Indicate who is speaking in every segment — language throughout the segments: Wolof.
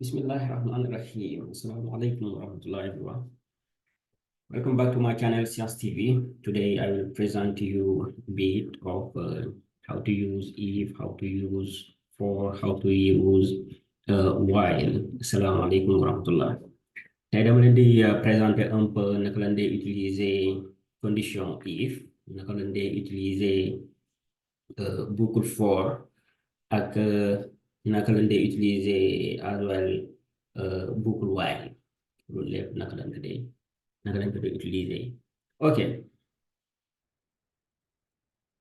Speaker 1: Bismillahirrahmanirrahim. Assalamualaikum warahmatullahi wabarakatuh. Welcome back to my channel Science TV. Today I will present to you a bit of how to use if, how to use for, how to use while. Assalamualaikum warahmatullahi. Tey dama leen di présenter un peu naka lañ dee utiliser condition if, naka lañ dee utiliser boucle for ak naka lañ dee utiliser as well boucle while. loolu lépp naka lañ ko dee utiliser ok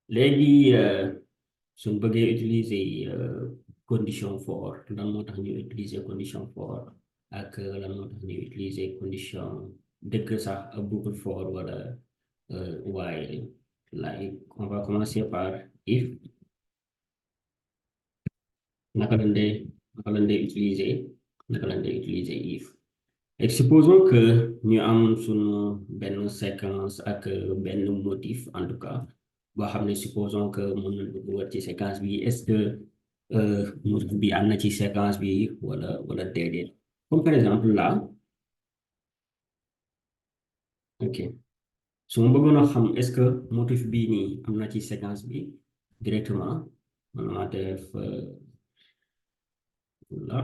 Speaker 1: léegi suñ bëggee utiliser condition for lan moo tax ñu utiliser condition for ak lan moo tax ñu utiliser condition dëgg sax boucle for wala while. Like on va commencer par if. naka lañ dee utiliser if. Et supposons que ñu am sunu benn séquence ak benn motif en tout cas boo xam ne supposons que mën nañ ko dugal ci séquence bi est-ce que motif bi am na ci séquence bi wala déedéet. Comme par exemple là ok su ma bëggoon a xam est-ce que motif bii nii am na ci séquence bi directement man ma def là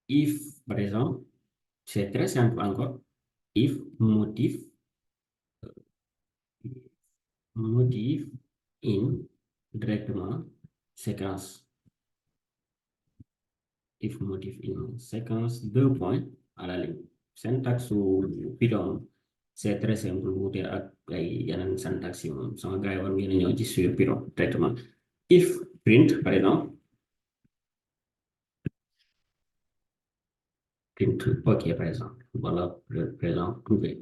Speaker 1: if par exemple c'est très simple encore if motif in directement séquence. If motif in séquence, deux points à la ligne. Syntaxe ou Python c'est très simple wuute ak ay yeneen syntaxe yi moom sama gars yi war ngeen ñëw ci sur Python directement. If print par exemple print ok par exemple voilà par exemple trouver.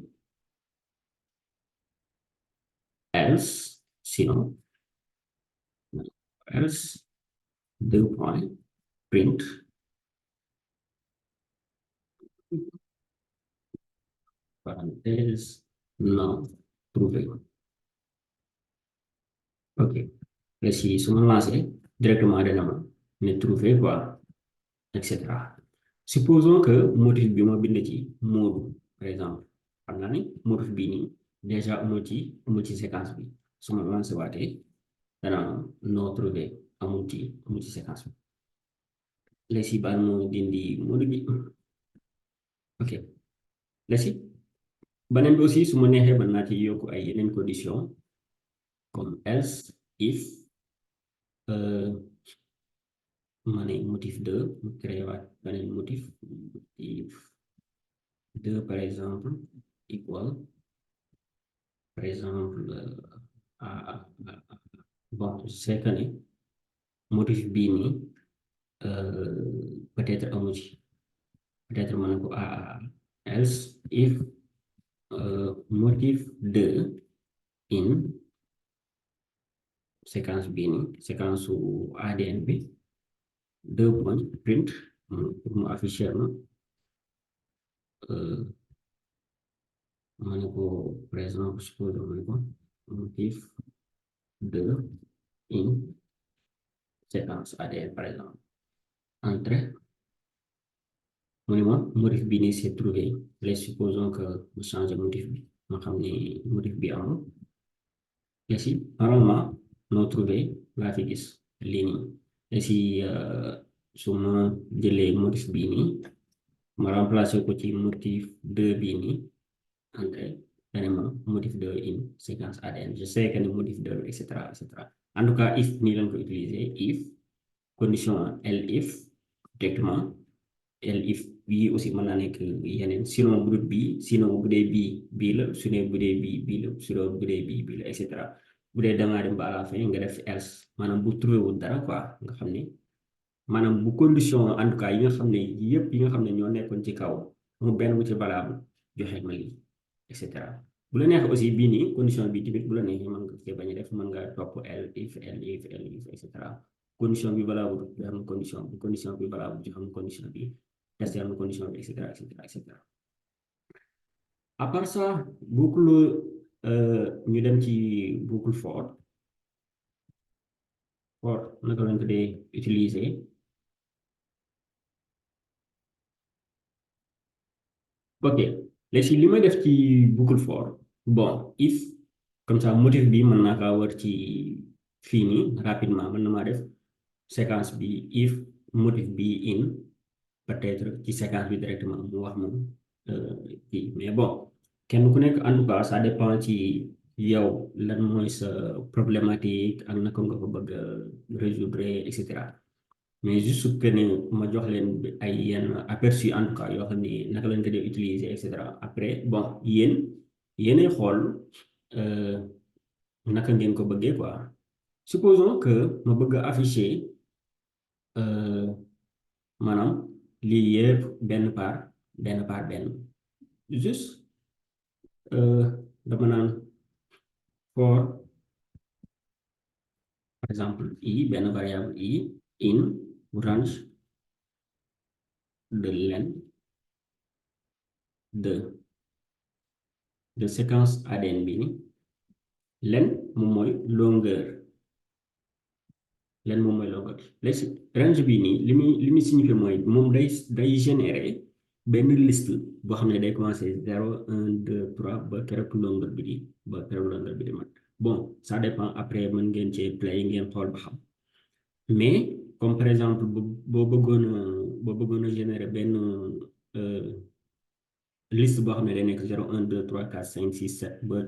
Speaker 1: Else sinon else deux points print parenthèse non trouvé. ok mais si su ma lancé directement dana ma ne trouvé quoi etc. Supposons que motif bi ma bind ci Moodu par exemple xam naa ni motif bii nii déjà amul ci séquence bi su ma lancé waatee dana non trouvé amul ci séquence bi léegi si baal moo dindi Moodu bi ok léegi beneen bi aussi su ma neexee mën naa ci yokk ay yeneen condition comme else if ma ne motif 2 mu créé waat beneen motif 2 par exemple equal par exemple bon c'est que ne motif bii nii peut-être amu ci peut-être mën na ko else if motif 2 in séquence bii nii séquence su ADN bi deux points print pour mu afficher ma ma ne ko par exemple suppose ma ne ko motif 2 in séquence ADN par exemple entrée mu ne ma motif bi nii c'est trouvé les supposons que mu changer motif bi ma xam ne motif bi amul ici normalement non trouvé laa fi gis lii nii ici su ma jëlee motif bii nii ma remplacer ko ci motif 2 bii nii entrée dane ma motif 2 in séquence ADN je sais que ne motif 2 etc en tout cas if nii lañ ko utiliser if condition elif directement elif bii aussi mën naa nekk yeneen sinon bu dul bii sinon bu dee bii la su ne bu dee bii la sinon bu dee bii la etc bu dee dangaa dem ba à la fin nga def else maanaam bu trouvé wul dara quoi nga xam ne maanaam bu condition en tout cas yi nga xam ne yëpp yi nga xam ne ñoo nekkoon ci kaw mu benn bu ci valable joxe ma lii et cetera bu la neexee aussi bii nii condition bi tamit bu la neexee mën nga cee bañ a def mën nga topp elif et cetera condition bi valable joxe ma condition bi condition bi valable joxe ma condition bi testé ma condition bi et cetera à part ça boucle ñu dem ci boucle for naka lañ ko dee utiliser ok léegi li may def ci boucle for bon if comme ça motif bi mën naa kaa wër ci fii nii rapidement mën na maa def séquence bi if motif bi in peut-être ci séquence bi directement mu wax moom kii mais bon kenn ku nekk en tout cas ça dépend ci yow lan mooy sa problématique ak naka nga ko bëgg a résoudre et cetera mais juste que ne ma jox leen ay yenn aperçu en tout cas yoo xam ni naka lañ ko dee utiliser et cetera après bon yéenay xool naka ngeen ko bëggee quoi supposons que ma bëgg a afficher maanaam lii yëpp benn par benn juste dama naan for par exemple i benn variable i in range de len de séquence ADN bi ni len moom mooy longueur léegi range bii nii li muy signifié mooy moom day générer benn liste boo xam ne day commencé 0 1 2 3 ba keroog longueur bi di mat bon ça dépend après mën ngeen cee play ngeen xool ba xam mais comme par exemple boo bëggoon a générer benn liste boo xam ne day nekk 0 1 2 3 4 5 6 7 ba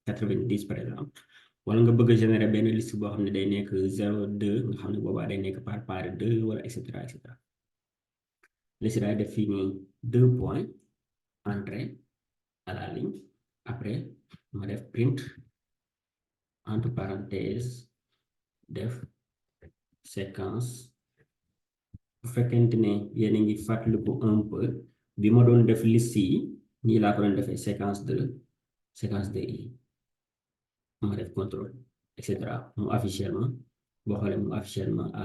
Speaker 1: 90 par exemple wala nga bëgg a générer benn liste boo xam ne day nekk 0 2 nga xam ne boobaa day nekk par 2 wala et cetera et cetera léegi daay def fii nii 2 points entrée à la ligne après ma def print entre parenthèses def séquence bu fekkente ne yéen a ngi fàttaliku un peu bi ma doon def liste yi nii laa ko doon defee séquence de i ma def contrôle et cetera mu affiché ma boo xoolee mu affiché ma à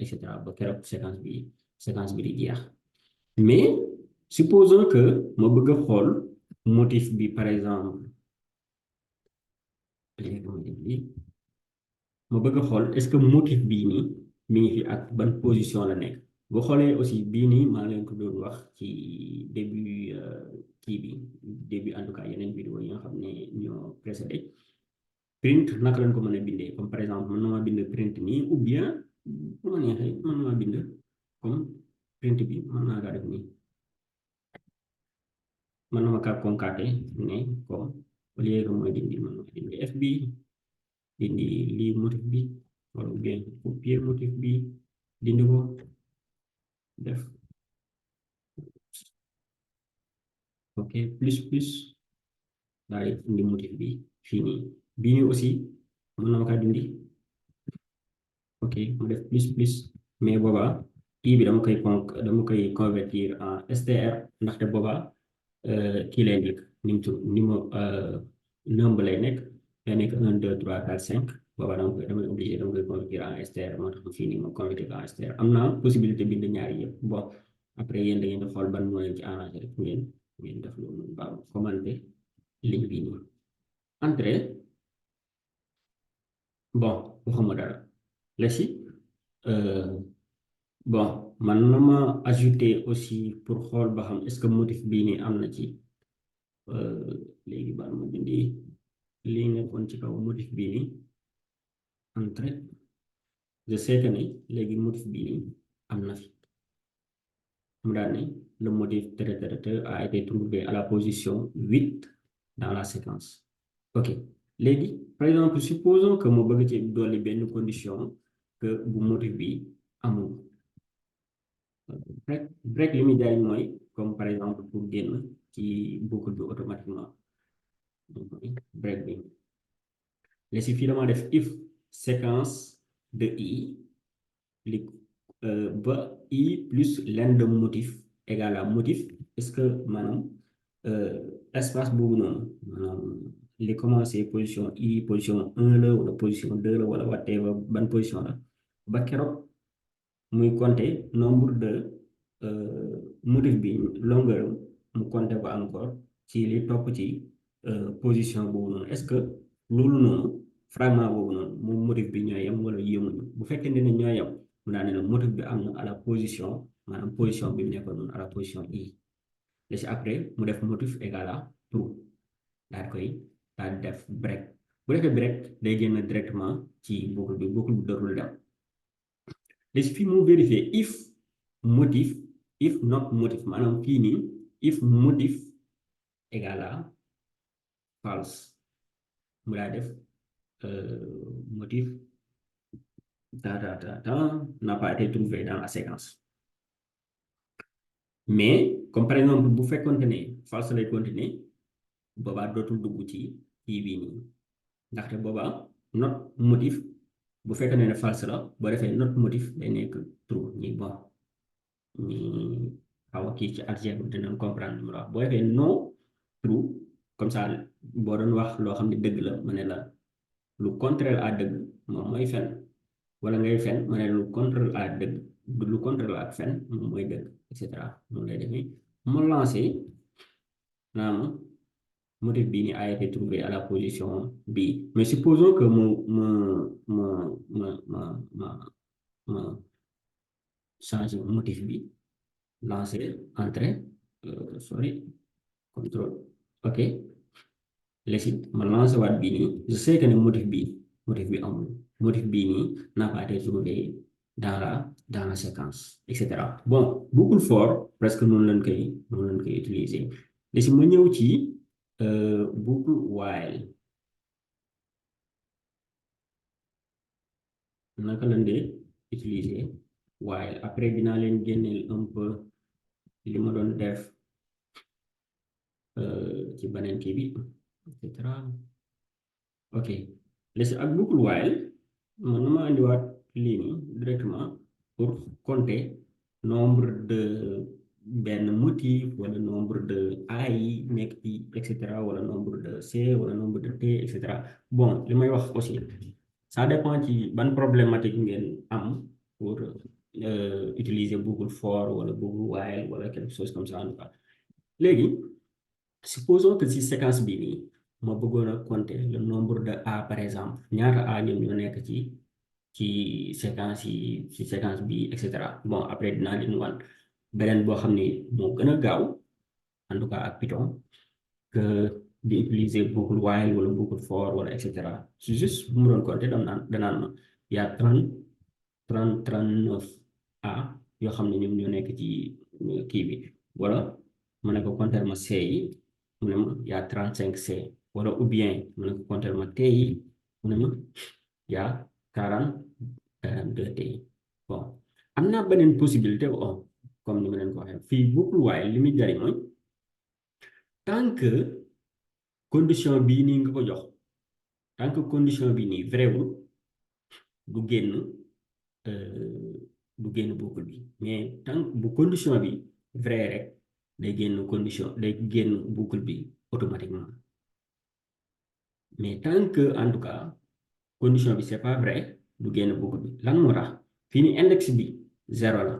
Speaker 1: et cetera ba keroog séquence bi di jeex mais supposons que ma bëgg a xool motif bi par exemple ma bëgg a xool est-ce que motif bii nii mi ngi fi ak ban position la nekk boo xoolee aussi bii nii maa leen ko doon wax ci début kii bi début en tout cas yeneen vidéo yi nga xam ne ñoo précédé print naka lañ ko mën a bindee comme par exemple mën na ma bind print nii ou bien bu ma neexee mën na ma bind comme print bi mën naa kaa def nii mën na ma kaa concaté ne comme au lieu que mooy dindi mën na ma dindi f bi dindi lii motif bi wala ou bien copier motif bi dindi ko def ok plus daal di indi motif bi fii nii bii nii aussi mën na ma kaa dindi ok mu def plus mais boobaa i bi dama koy convertir en str ndaxte boobaa kii lay nekk ni mu tudd nombre lay nekk 1 2 3 4 5 boobaa damay obligé dama koy convertir en str moo tax fii nii ma convertir en str am naa possibilité bind ñaari yëpp bon après yéen da ngeen di xool ban moo leen ci arrangé rek ngeen def loolu baax commenté ligne bii nii entrée bon waxuma dara léegi bon man na ma ajouter aussi pour xool ba xam est-ce que motif bii nii am na ci léegi baal ma bindi lii nekkoon ci kaw motif bii nii entrée je sais que ne léegi motif bii nii am na fi mu daal ne le motif a été trouvé à la position 8 dans la séquence ok léegi par exemple supposons que ma bëgg ci dolli benn condition que bu motif bi amul break li muy jaay mooy comme par exemple pour génn ci boucle bi automatiquement break bi léegi fii dama def if séquence de i li ba i plus len de motif égal à motif est-ce que maanaam espace boobu noonu maanaam li commencé position i position 1 la wala position 2 la wala whatever ban position la ba keroog muy compter nombre de motif bi longueur mu compter ko encore ci li topp ci position boobu noonu est-ce que loolu noonu fragment boobu noonu moom motif bi ñoo yem wala yemuñu bu fekkee ne ñoo yem mu naa ne motif bi am na à la position maanaam position bi mu nekkoon noonu à la position i léegi après mu def motif égal à true daal di def break bu defee break day génn directement ci boucle bi dootul dem léegi fii mu vérifier motif if not motif maanaam fii nii if motif égal à false mu daa def motif n'a pas été trouvé dans la séquence mais comme par exemple bu fekkoonte ne false lay continuer boobaa dootul dugg ci kii bii nii ndaxte boobaa not motif bu fekkee ne false la boo defee not motif day nekk true ñi bon ñi xaw a kii ci algèbre dinañ comprendre lu ma wax boo defee no true comme ça boo doon wax loo xam ne dëgg la ma ne la lu contraire à dëgg moom mooy fen wala ngay fen ma ne lu contraire à dëgg lu contraire ak fen moom mooy dëgg et cetera noonu lay defee ma lancé naam motif bii ni a été trouvé à la position B mais supposons que ma changer motif bi lancer entrée sorry contrôle ok léegi ma lancer waat bii nii je sais que ne motif bi amul motif bii nii n'a pas été trouvé dans la séquence et cetera bon boucle for presque noonu lañ koy utiliser léegi ma ñëw ci boucle while naka lañ dee utiliser while après dinaa leen génneel un peu li ma doon def ci beneen kii bi et cetera ok léegi ak boucle while man na ma andiwaat lii nii directement pour compter nombre de benn motif wala nombre de a yi nekk ci et cetera wala nombre de c wala nombre de t et cetera bon li may wax aussi ça dépend ci ban problématique ngeen am pour utiliser boucle for wala boucle while wala quelque chose comme ça en tout cas léegi supposons que si séquence bi nii ma bëggoon a compter le nombre de a par exemple ñaata a ñoom ñoo nekk ci séquence bi et cetera bon après dinaa leen wan beneen boo xam ne moo gën a gaaw en tout cas ak Python que di utiliser boucle while wala boucle for wala et cetera c'est juste bu mu doon compter danaan ma y a 39 a yoo xam ne ñoom ñoo nekk ci kii bi wala ma ne ko compter ma c yi mu ne ma y a 35 c wala ou bien ma ne ko compter ma t yi mu ne ma y a 42 t bon am naa beneen possibilité comme ni ma leen ko waxee fii boucle while li muy jariñ mooy tant que condition bii nii nga ko jox tant que condition bii nii vrai wul du génn boucle bi mais tant bu condition bi vrai rek day génn boucle bi automatiquement mais tant que en tout cas condition bi c'est pas vrai du génn boucle bi lan moo tax fii ni index bi 0 la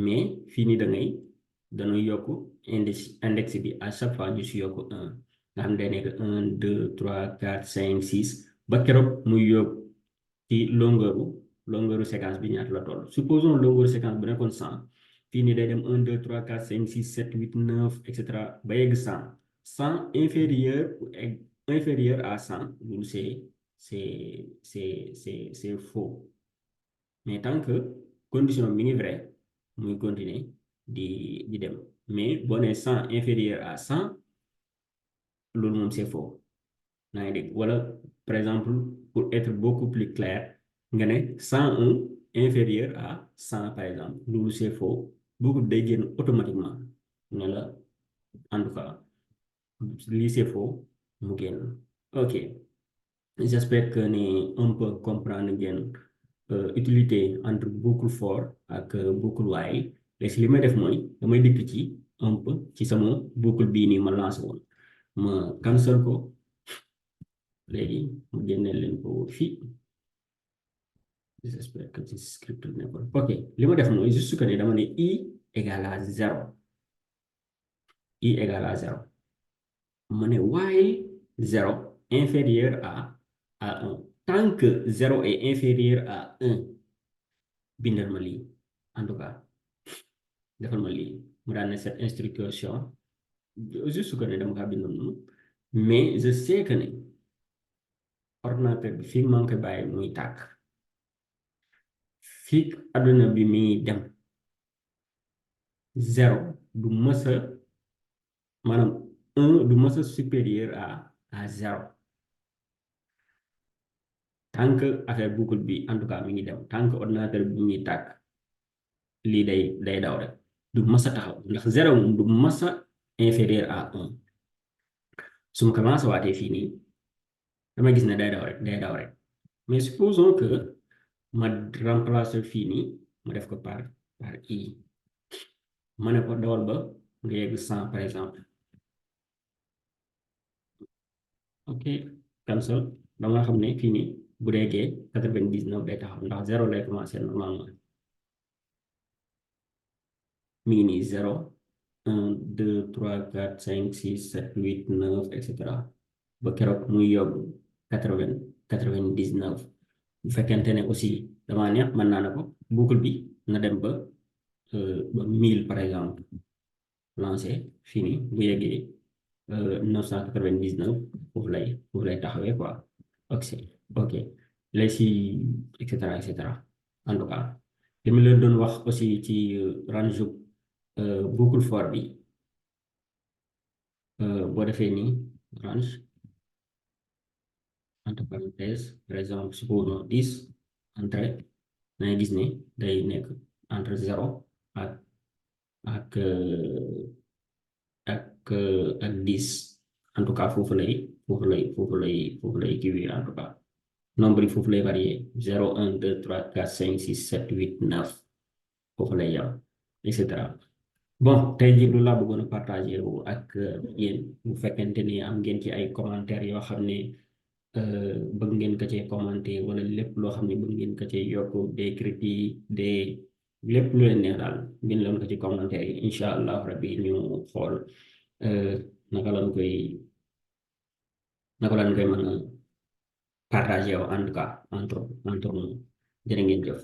Speaker 1: mais fii ni dañuy yokk index bi à chaque fois ñu si yokk 1 nga xam ne day nekk 1 2 3 4 5 6 ba keroog muy yóbbu ci longueuru séquence bi ñaata la toll supposons longueuru séquence bu nekkoon 100 fii nii day dem 1 2 3 4 5 6 7 8 9 et cetera ba yegg 100 100 inférieur à 100 loolu c'est faux mais tant que condition mi ngi vrai muy continuer di dem mais boo nee 100 inférieur à 100 loolu moom c'est faux naa ngi dégg wala par exemple pour être beaucoup plus clair nga ne 101 inférieur à 100 par exemple loolu c'est faux boobu day génn automatiquement ne la en tout cas lii c'est faux mu génn ok j'espère que ni un peu comprendre ngeen utilité entre boucle for ak boucle while léegi li may def mooy damay dikk ci un peu ci sama boucle bii nii ma lancé woon ma cancel ko léegi mu génneel leen ko fii j'espère que ci script nekkoon ok li ma def mooy juste que ne dama ne i égale à 0 i égale à 0 ma ne while 0 inférieur à 1 tant que 0 est inférieur à 1 bindal ma lii en tout cas defal ma lii mu daan ne cette instruction juste que ne dama kaa bindoon noonu mais je sais que ne ordinateur bi fii maa ngi koy bàyyi muy tàkk fii adduna bi mi dem zéro du mës a maanaam un du mës a supérieur à zéro tant que affaire boucle bi en tout cas mi ngi dem tant que ordinateur bi mi ngi tàkk lii day daw rek du mës a taxaw ndax zéro moom du mës a inférieur à un su ma commencé waatee fii nii damay gis ne day daw rek mais supposons que ma remplacer fii nii ma def ko par i ma ne ko dawal ba nga yegg 100 par exemple ok cancel ba nga xam ne fii nii bu deegee 99 day taxaw ndax zéro lay commencé normalement mi ngi nii 0 1 2 3 4 5 6 7 8 9 et cetera ba keroog muy yóbbu 99 bu fekkente ne aussi damaa neex mën naa ne ko boucle bi na dem ba 1000 par exemple lancé fini bu yeggee 999 foofu lay taxawee quoi ok lay si et cetera en tout cas li ma leen doon wax aussi ci range boucle for bi boo defee nii range entre parenthèses par exemple supposons 10 entrée dangay gis ne day nekk entre 0 ak ak ak 10 en tout cas foofu lay kiiwee en tout cas nombre yi foofu lay varier 0 1 2 3 4 5 6 7 8 9 foofu lay yam et cetera bon tey jii lu laa bëggoon a partager wu ak yéen bu fekkente ni am ngeen ci ay commentaires yoo xam ne bëgg ngeen ko cee commenter wala lépp loo xam ne bëgg ngeen ko cee yokk des critiques des lépp lu leen neex daal bind leen ko ci commentaire yi incha allah rabbi ñu xool naka lañ koy mën a partager wu en tout cas entre nous jërë ngeen jëf